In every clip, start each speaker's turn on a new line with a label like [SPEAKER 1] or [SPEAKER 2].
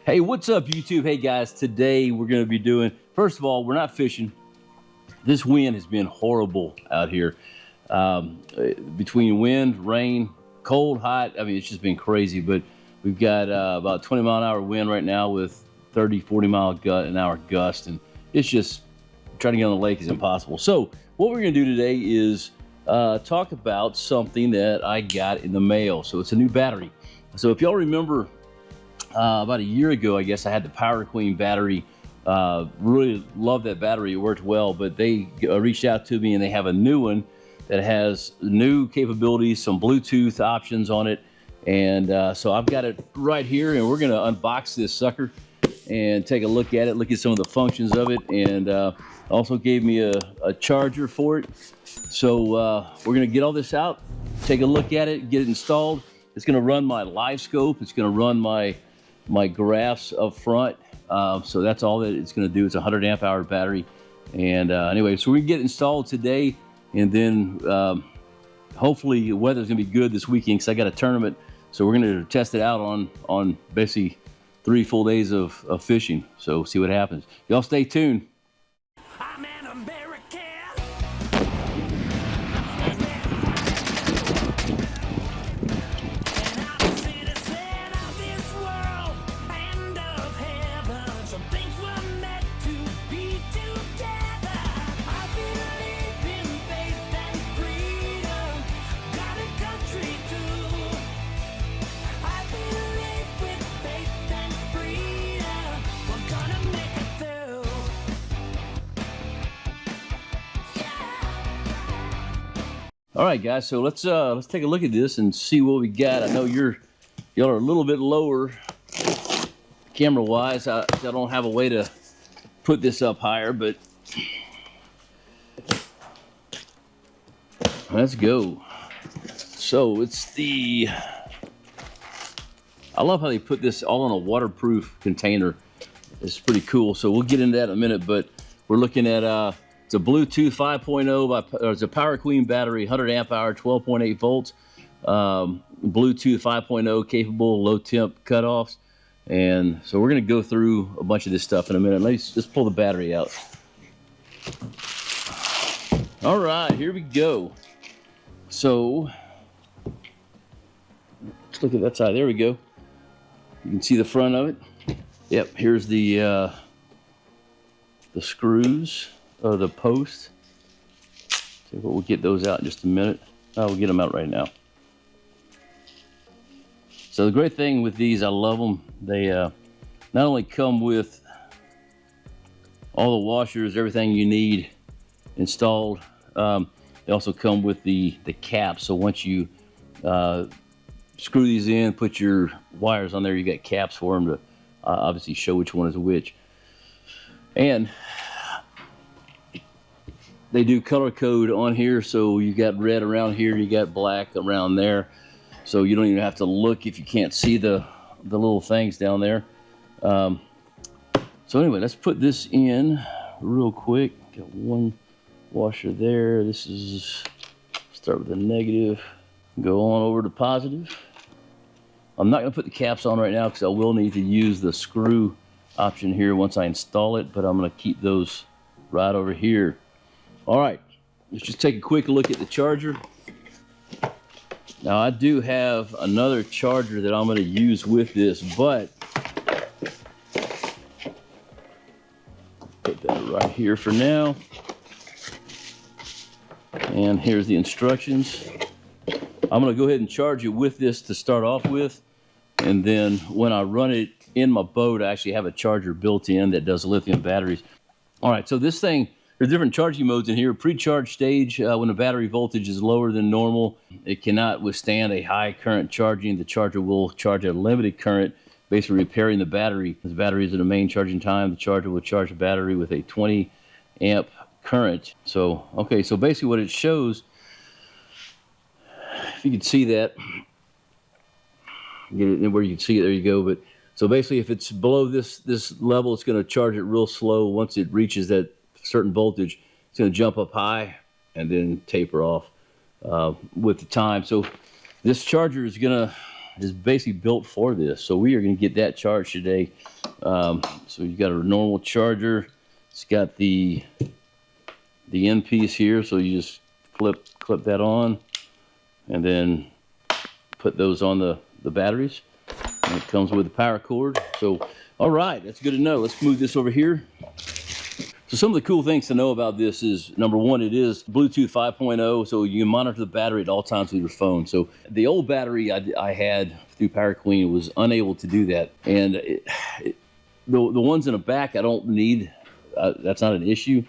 [SPEAKER 1] Hey, what's up, YouTube? Hey, guys, today we're going to be doing, first of all, we're not fishing. This wind has been horrible out here. Between wind, rain, cold, hot, I mean, it's just been crazy, but we've got about 20-mile-an-hour wind right now with 30, 40-mile-an-hour gust, and it's just, trying to get on the lake is impossible. So what we're going to do today is talk about something that I got in the mail. So it's a new battery. So if y'all remember, about a year ago, I guess, I had the Power Queen battery. Really loved that battery. It worked well, but they reached out to me and they have a new one that has new capabilities, some Bluetooth options on it. And so I've got it right here, and we're going to unbox this sucker and take a look at it, look at some of the functions of it, and also gave me a charger for it. So we're going to get all this out, take a look at it, get it installed. It's going to run my live scope. It's going to run my graphs up front. So that's all that it's going to do. It's a 100 amp hour battery. And anyway, so we can get it installed today, and then hopefully the weather's going to be good this weekend because I got a tournament. So we're going to test it out on basically 3 full days of fishing. So see what happens. Y'all stay tuned.
[SPEAKER 2] I'm an American.
[SPEAKER 1] All right, guys, so let's take a look at this and see what we got. I know y'all are a little bit lower camera wise. I don't have a way to put this up higher, but let's go. So it's I love how they put this all in a waterproof container. It's pretty cool. So we'll get into that in a minute, but we're looking at it's a Bluetooth 5.0 it's a Power Queen battery, 100 amp hour, 12.8 volts, Bluetooth 5.0 capable, low temp cutoffs. And so we're going to go through a bunch of this stuff in a minute. Let's pull the battery out. All right, here we go. So let's look at that side. There we go. You can see the front of it. Yep, here's the screws. The post. So we'll get those out in just a minute. We'll get them out right now. So the great thing with these, I love them. They not only come with all the washers, everything you need installed, they also come with the caps. So once you screw these in, put your wires on there, you got caps for them to obviously show which one is which. And they do color code on here, so you got red around here, you got black around there, so you don't even have to look if you can't see the little things down there. So anyway, let's put this in real quick. Got one washer there. This is, start with the negative, go on over to positive. I'm not going to put the caps on right now because I will need to use the screw option here once I install it, but I'm going to keep those right over here. All right, let's just take a quick look at the charger. Now I do have another charger that I'm going to use with this, but put that right here for now. And here's the instructions. I'm going to go ahead and charge it with this to start off with, and then when I run it in my boat, I actually have a charger built in that does lithium batteries. All right, so this thing, there's different charging modes in here. Pre-charge stage, when the battery voltage is lower than normal, it cannot withstand a high current charging. The charger will charge at a limited current, basically repairing the battery. As the battery is at a main charging time, the charger will charge the battery with a 20 amp current. So, okay, so basically what it shows, if you can see that, get it where you can see it, there you go. But so basically if it's below this level, it's going to charge it real slow. Once it reaches that certain voltage, it's going to jump up high and then taper off with the time. So this charger is going to is basically built for this. So we are going to get that charged today. So you got a normal charger. It's got the end piece here. So you just clip that on and then put those on the batteries. And it comes with the power cord. So, all right, that's good to know. Let's move this over here. So some of the cool things to know about this is, number one, it is Bluetooth 5.0, so you can monitor the battery at all times with your phone. So the old battery I had through Power Queen was unable to do that. And the ones in the back I don't need, that's not an issue,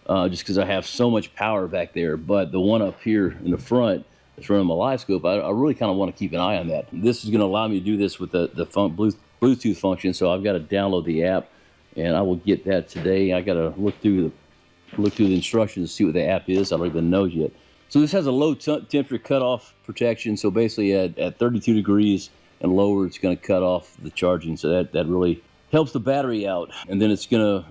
[SPEAKER 1] just because I have so much power back there. But the one up here in the front that's running my LiFeScope, I really kind of want to keep an eye on that. This is going to allow me to do this with the Bluetooth function, so I've got to download the app. And I will get that today. I gotta look through the instructions to see what the app is. I don't even know yet. So this has a low temperature cutoff protection. So basically at 32 degrees and lower, it's gonna cut off the charging. So that really helps the battery out. And then it's gonna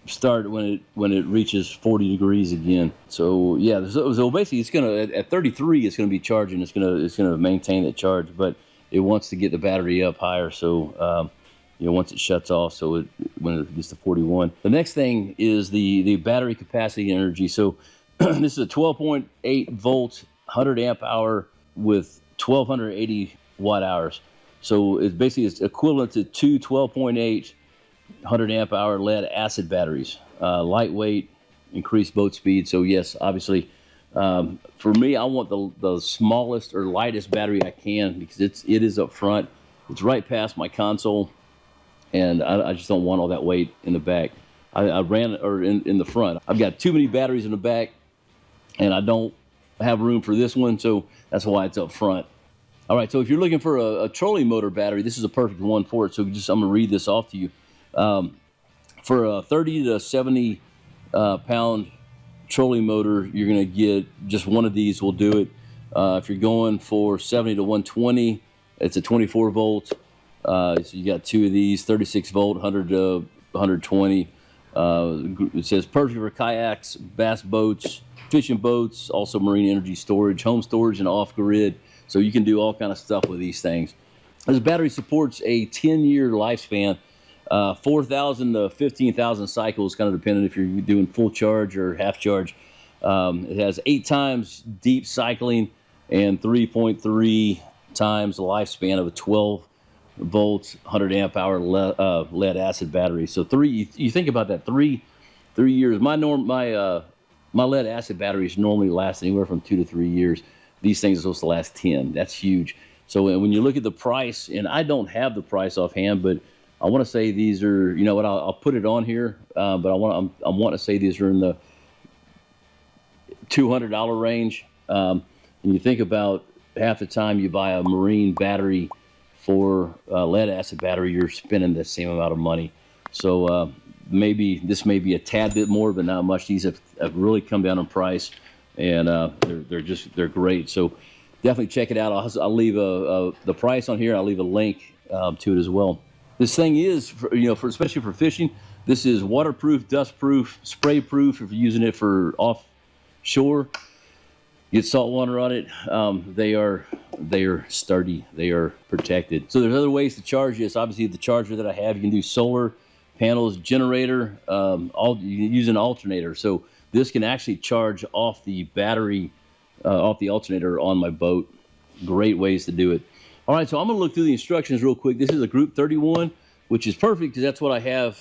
[SPEAKER 1] start when it reaches 40 degrees again. So yeah, so basically it's gonna at 33 it's gonna be charging. It's gonna maintain that charge, but it wants to get the battery up higher. So you know, once it shuts off, so when it gets to 41. The next thing is the battery capacity and energy. So this is a 12.8 volt, 100 amp hour with 1280 watt hours. So it's equivalent to two 12.8 100 amp hour lead acid batteries. Lightweight, increased boat speed. So yes, obviously, for me, I want the smallest or lightest battery I can, because it is up front. It's right past my console. And I just don't want all that weight in the back. I ran in the front. I've got too many batteries in the back, and I don't have room for this one, so that's why it's up front. All right, so if you're looking for a trolling motor battery, this is a perfect one for it. So I'm gonna read this off to you. For a 30 to 70 pound trolling motor, you're gonna get just one of these will do it. If you're going for 70 to 120, it's a 24 volt. So you got two of these, 36 volt, 100 to 120. It says perfect for kayaks, bass boats, fishing boats, also marine energy storage, home storage, and off-grid. So you can do all kind of stuff with these things. This battery supports a 10-year lifespan, 4,000 to 15,000 cycles, kind of depending if you're doing full charge or half charge. It has 8 times deep cycling and 3.3 times the lifespan of a 12 volt 100 amp hour lead acid battery. So you think about that, three years. My lead acid batteries normally last anywhere from 2 to 3 years. These things are supposed to last 10. That's huge. So when you look at the price, and I don't have the price offhand, but I want to say these are, you know what, I'll put it on here, but I want to say these are in the $200 range. And you think about half the time you buy a marine battery for lead acid battery, you're spending the same amount of money. So maybe this may be a tad bit more, but not much. These have really come down in price, and they're great. So definitely check it out. I'll leave the price on here. I'll leave a link to it as well. This thing is, especially for fishing. This is waterproof, dustproof, spray proof if you're using it for offshore. Get salt water on it. They are sturdy. They are protected. So there's other ways to charge this. Obviously, the charger that I have, you can do solar panels, generator. You can use an alternator. So this can actually charge off the battery, off the alternator on my boat. Great ways to do it. All right, so I'm gonna look through the instructions real quick. This is a Group 31, which is perfect because that's what I have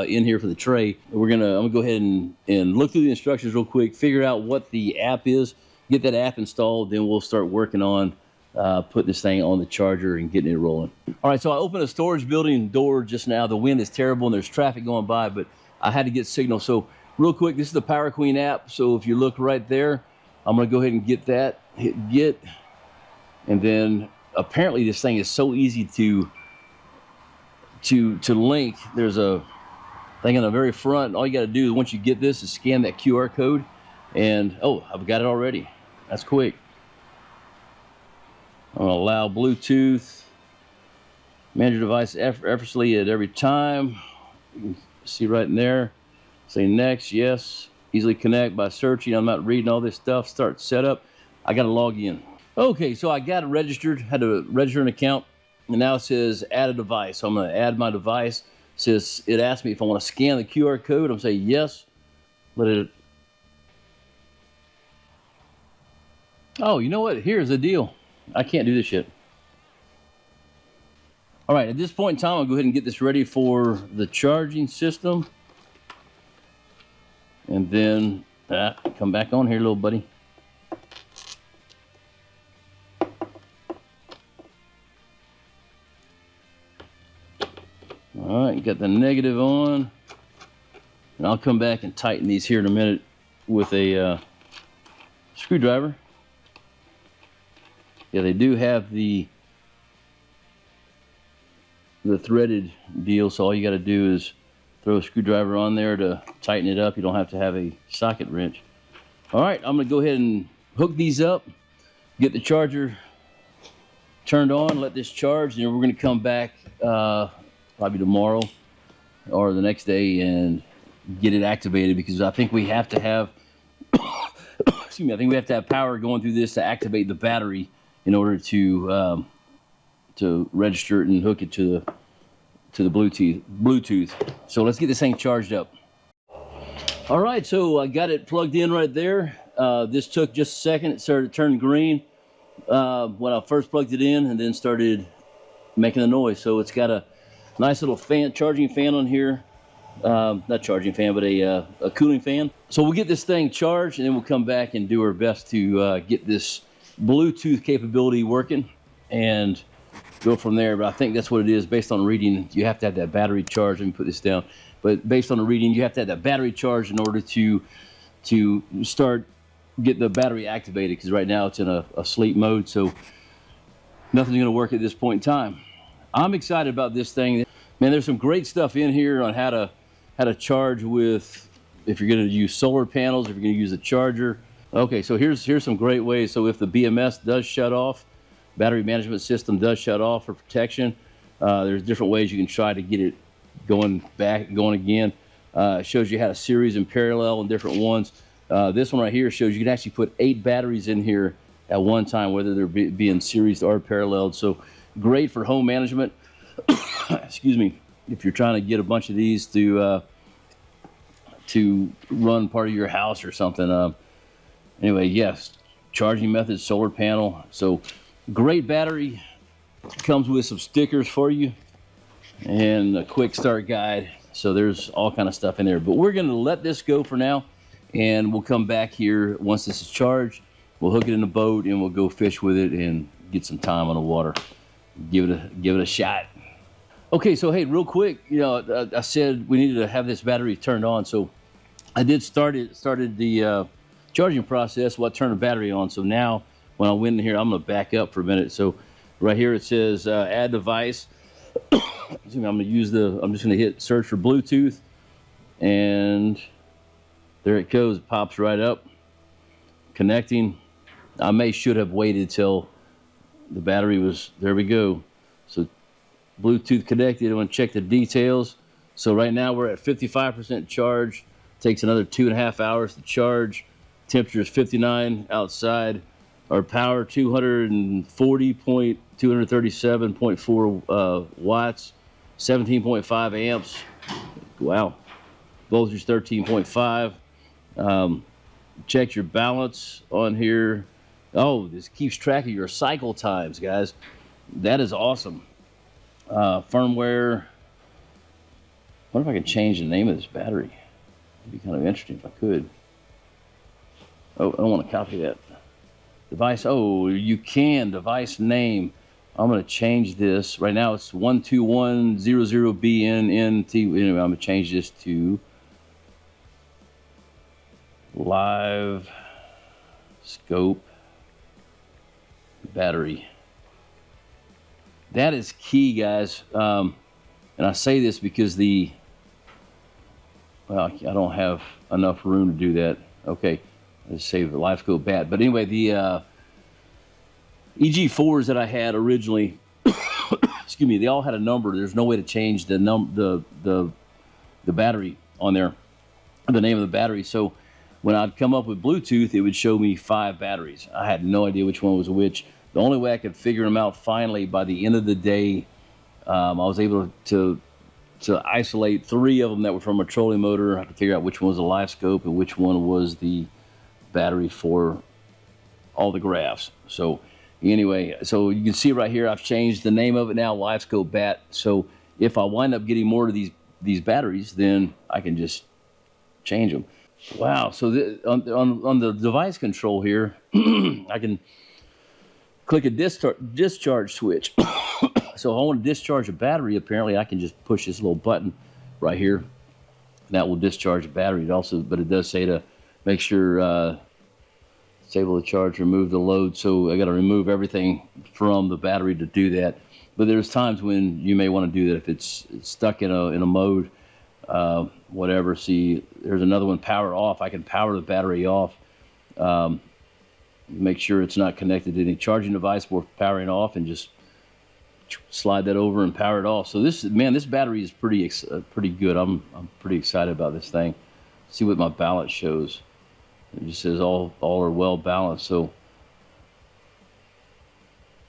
[SPEAKER 1] in here for the tray. I'm gonna go ahead and look through the instructions real quick, figure out what the app is. Get that app installed, then we'll start working on putting this thing on the charger and getting it rolling. All right, so I opened a storage building door just now. The wind is terrible and there's traffic going by, but I had to get signal. So real quick, this is the Power Queen app. So if you look right there, I'm gonna go ahead and get that, hit get, and then apparently this thing is so easy to link. There's a thing on the very front. All you gotta do once you get this is scan that QR code, and oh, I've got it already. That's quick. I'm gonna allow Bluetooth. Manage your device effortlessly at every time. You can see right in there. Say next, yes. Easily connect by searching. I'm not reading all this stuff. Start setup. I gotta log in. Okay, so I got it registered. Had to register an account. and now it says add a device. So I'm going to add my device. It asks me if I want to scan the QR code. I'm saying yes. Let it. Oh, you know what? Here's the deal. I can't do this shit. All right, at this point in time, I'll go ahead and get this ready for the charging system. And then, come back on here, little buddy. All right, got the negative on. And I'll come back and tighten these here in a minute with a screwdriver. Yeah, they do have the threaded deal, so all you got to do is throw a screwdriver on there to tighten it up. You don't have to have a socket wrench. All right, I'm going to go ahead and hook these up, get the charger turned on, let this charge, and then we're going to come back probably tomorrow or the next day and get it activated, because I think we have to have excuse me, I think we have to have power going through this to activate the battery in order to register it and hook it to the Bluetooth. So let's get this thing charged up. All right, so I got it plugged in right there. This took just a second. It started to turn green when I first plugged it in, and then started making a noise. So it's got a nice little fan, charging fan on here. Not charging fan, but a cooling fan. So we'll get this thing charged, and then we'll come back and do our best to get this Bluetooth capability working and go from there. But I think that's what it is. Based on reading, you have to have that battery charged. Let me put this down. But based on the reading, you have to have that battery charged in order to get the battery activated, because right now it's in a sleep mode, so nothing's going to work at this point in time. I'm excited about this thing. Man, there's some great stuff in here on how to charge with, if you're going to use solar panels, if you're going to use a charger. Okay, so here's some great ways. So if the BMS does shut off, battery management system does shut off for protection, there's different ways you can try to get it going again. It shows you how to series and parallel and different ones. This one right here shows you can actually put 8 batteries in here at one time, whether they're being series or paralleled. So great for home management. Excuse me, if you're trying to get a bunch of these to run part of your house or something. Anyway, yes, charging method, solar panel. So great battery. Comes with some stickers for you and a quick start guide. So there's all kind of stuff in there, but we're going to let this go for now, and we'll come back here once this is charged. We'll hook it in the boat and we'll go fish with it and get some time on the water. Give it a shot. Okay, so hey, real quick, I said we needed to have this battery turned on, so I did started the charging process. Well, I turned the battery on. So now when I went in here, I'm going to back up for a minute. So right here it says add device. I'm just going to hit search for Bluetooth, and there it goes. It pops right up. Connecting. I should have waited till the battery was, there we go. So Bluetooth connected. I want to check the details. So right now we're at 55% charge. Takes another 2.5 hours to charge. Temperature is 59 outside. Our power 237.4 watts, 17.5 amps. Wow. Voltage 13.5. Check your balance on here. Oh, this keeps track of your cycle times, guys. That is awesome. Firmware. I wonder if I can change the name of this battery. It'd be kind of interesting if I could. Oh, I don't want to copy that. Device, oh, you can. Device name. I'm going to change this. Right now it's 12100BNNT. Anyway, I'm going to change this to Live Scope Battery. That is key, guys. And I say this because I don't have enough room to do that. Okay. Let's save the Live Scope Bat. But anyway, the EG4s that I had originally, excuse me, they all had a number. There's no way to change the battery on there, the name of the battery. So when I'd come up with Bluetooth, it would show me 5 batteries. I had no idea which one was which. The only way I could figure them out finally by the end of the day, I was able to isolate 3 of them that were from a trolling motor. I could figure out which one was a LiFeScope and which one was the battery for all the graphs. So anyway, so you can see right here, I've changed the name of it now, LiFeScope Bat. So if I wind up getting more of these batteries, then I can just change them. Wow. So on the device control here, I can click a discharge switch. So if I want to discharge a battery, apparently I can just push this little button right here. That will discharge the battery. It also, but it does say to make sure disable the charge, remove the load. So I got to remove everything from the battery to do that. But there's times when you may want to do that if it's stuck in a mode, whatever. See, there's another one, power off. I can power the battery off. Make sure it's not connected to any charging device for powering off, and just slide that over and power it off. So this battery is pretty good. I'm pretty excited about this thing. See what my balance shows. It just says all are well balanced. So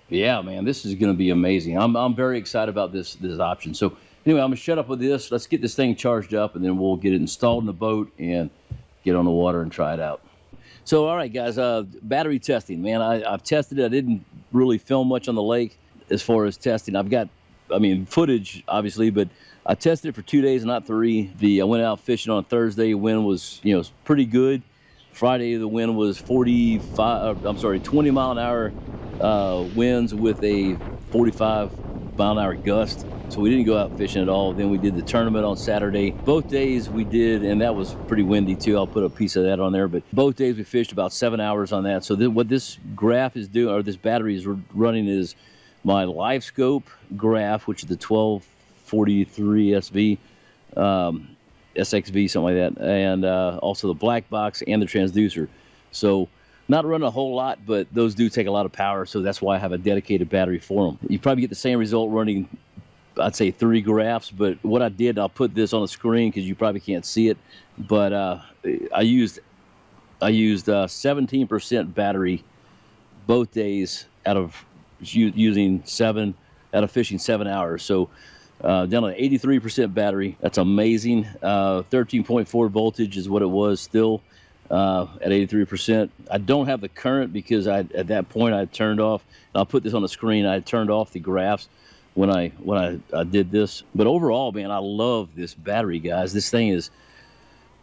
[SPEAKER 1] yeah, man, this is going to be amazing. I'm very excited about this option. So anyway, I'm gonna shut up with this. Let's get this thing charged up, and then we'll get it installed in the boat and get on the water and try it out. So all right, guys, battery testing, man. I've tested it. I didn't really film much on the lake as far as testing. I've got, footage obviously, but I tested it for 2 days, not 3. I went out fishing on Thursday. Wind was, pretty good. Friday the wind was 20 mile an hour winds with a 45 mile an hour gust. So we didn't go out fishing at all. Then we did the tournament on Saturday. Both days we did, and that was pretty windy too. I'll put a piece of that on there. But both days we fished about 7 hours on that. So what this graph is doing, or this battery is running, is my LiFeScope graph, which is the 1243 SV, SXV, something like that, and also the black box and the transducer. So not running a whole lot, but those do take a lot of power, so that's why I have a dedicated battery for them. You probably get the same result running, I'd say, 3 graphs, but what I did, I'll put this on the screen because you probably can't see it, but I used 17% battery both days out of fishing 7 hours. So down to 83% battery. That's amazing. 13.4 voltage is what it was still at 83%. I don't have the current because at that point I turned off, and I'll put this on the screen, I turned off the graphs when I did this. But overall, man, I love this battery, guys. This thing it's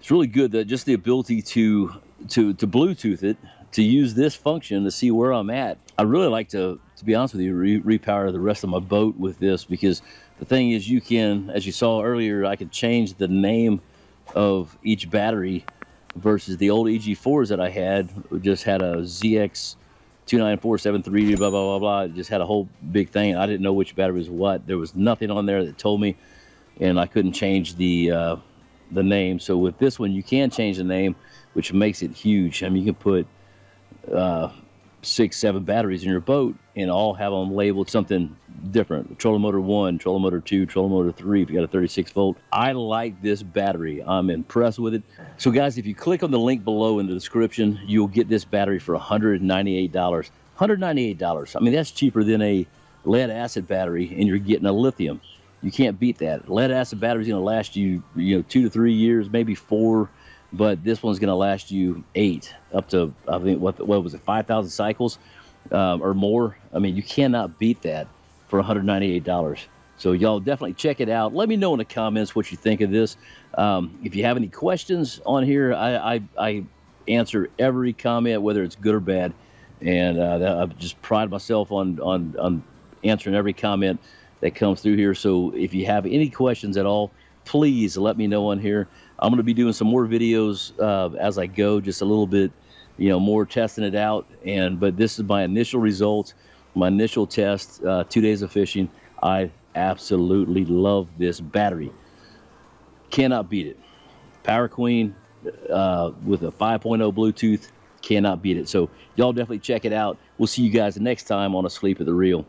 [SPEAKER 1] really good. That just the ability to Bluetooth it, to use this function to see where I'm at. I'd really like to be honest with you, repower the rest of my boat with this, because the thing is, you can, as you saw earlier, I could change the name of each battery versus the old EG4s that I had. Just had a ZX29473, blah, blah, blah, blah. It just had a whole big thing. I didn't know which battery was what. There was nothing on there that told me, and I couldn't change the name. So with this one, you can change the name, which makes it huge. I mean, you can put 6, 7 batteries in your boat and all have them labeled something different. Trolling motor 1, trolling motor 2, trolling motor 3 if you got a 36 volt. I like this battery. I'm impressed with it. So guys, if you click on the link below in the description, you'll get this battery for $198. $198. I mean, that's cheaper than a lead acid battery, and you're getting a lithium. You can't beat that. Lead acid battery is going to last you, 2 to 3 years, maybe 4. But this one's going to last you 8, up to, I think, what was it, 5,000 cycles or more. I mean, you cannot beat that for $198. So y'all definitely check it out. Let me know in the comments what you think of this. If you have any questions on here, I answer every comment, whether it's good or bad. And I just pride myself on answering every comment that comes through here. So if you have any questions at all, please let me know on here. I'm going to be doing some more videos as I go, just a little bit, more testing it out. But this is my initial results, my initial test, 2 days of fishing. I absolutely love this battery. Cannot beat it. Power Queen with a 5.0 Bluetooth, cannot beat it. So y'all definitely check it out. We'll see you guys next time on Asleep at the Reel.